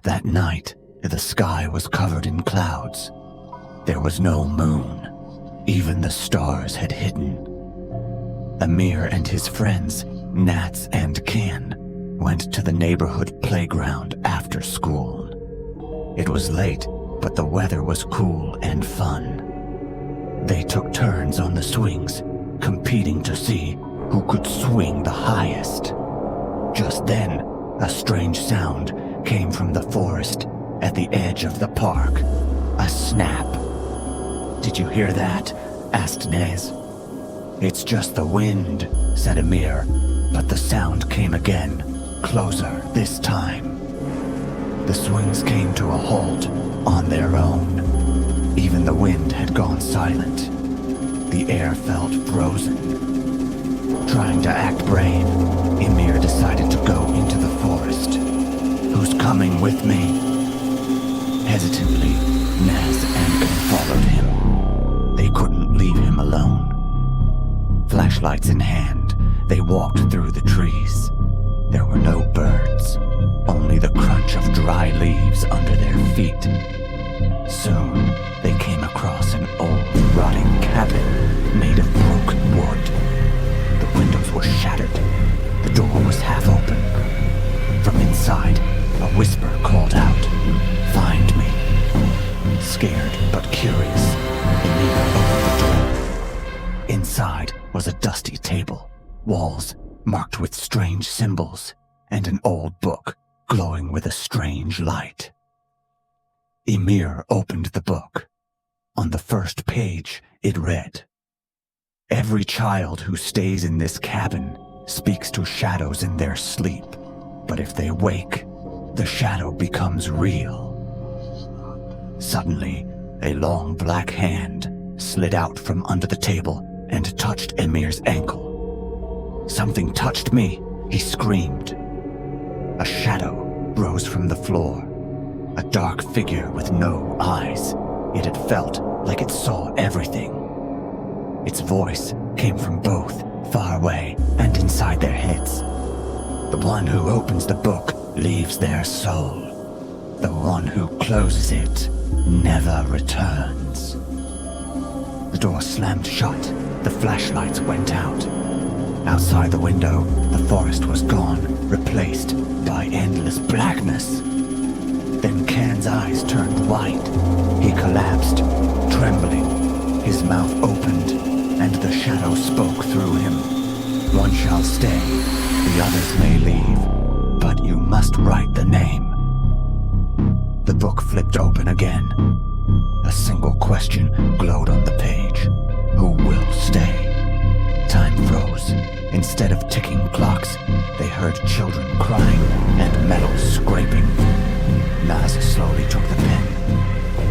That night, the sky was covered in clouds. There was no moon. Even the stars had hidden. Amir and his friends, Nats and Ken, went to the neighborhood playground after school. It was late, but the weather was cool and fun. They took turns on the swings, competing to see who could swing the highest. Just then, a strange sound came from the forest at the edge of the park. A snap. "Did you hear that?" asked Nez. "It's just the wind," said Amir, but the sound came again, closer this time. The swings came to a halt on their own. Even the wind had gone silent. The air felt frozen. Trying to act brave, Emir decided to go into the forest. "Who's coming with me?" Hesitantly, Naz and Ken followed him. They couldn't leave him alone. Flashlights in hand, they walked through the trees. There were no birds, only the crunch of dry leaves under their feet. Soon, they came across an old, rotting cabin made of broken wood. The windows were shattered. The door was half open. From inside, a whisper called out, "Find me." Scared but curious, Emir opened the door. Inside was a dusty table, walls marked with strange symbols, and an old book glowing with a strange light. Emir opened the book. On the first page, it read, "Every child who stays in this cabin speaks to shadows in their sleep, but if they wake, the shadow becomes real." Suddenly, a long black hand slid out from under the table and touched Emir's ankle. "Something touched me," he screamed. A shadow rose from the floor, a dark figure with no eyes. It had felt like it saw everything. Its voice came from both far away and inside their heads. "The one who opens the book leaves their soul. The one who closes it never returns." The door slammed shut. The flashlights went out. Outside the window, the forest was gone, replaced by endless blackness. Then Can's eyes turned white. He collapsed, trembling. His mouth opened, and the shadow spoke through him. "One shall stay, the others may leave, but you must write the name." The book flipped open again. A single question glowed on the page. Who will stay? Time froze. Instead of ticking clocks, they heard children crying and metal scraping. Naz slowly took the pen.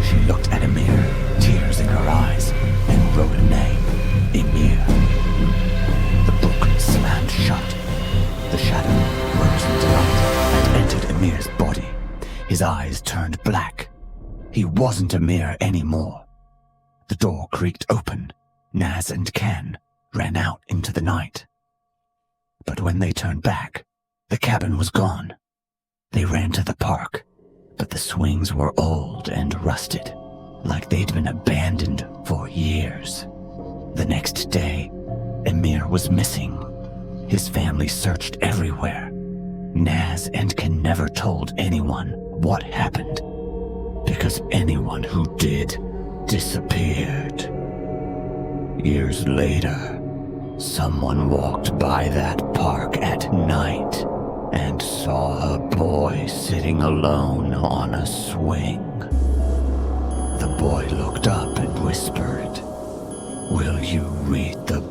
She looked at Emir, tears in her eyes, and wrote a name, Emir. The book slammed shut. The shadow rose into light and entered Emir's body. His eyes turned black. He wasn't Emir anymore. The door creaked open. Naz and Ken ran out into the night. But when they turned back, the cabin was gone. They ran to the park, but the swings were old and rusted, like they'd been abandoned for years. The next day, Emir was missing. His family searched everywhere. Naz and Ken never told anyone what happened, because anyone who did disappeared. Years later, someone walked by that park at night and saw a boy sitting alone on a swing. The boy looked up and whispered, "Will you read the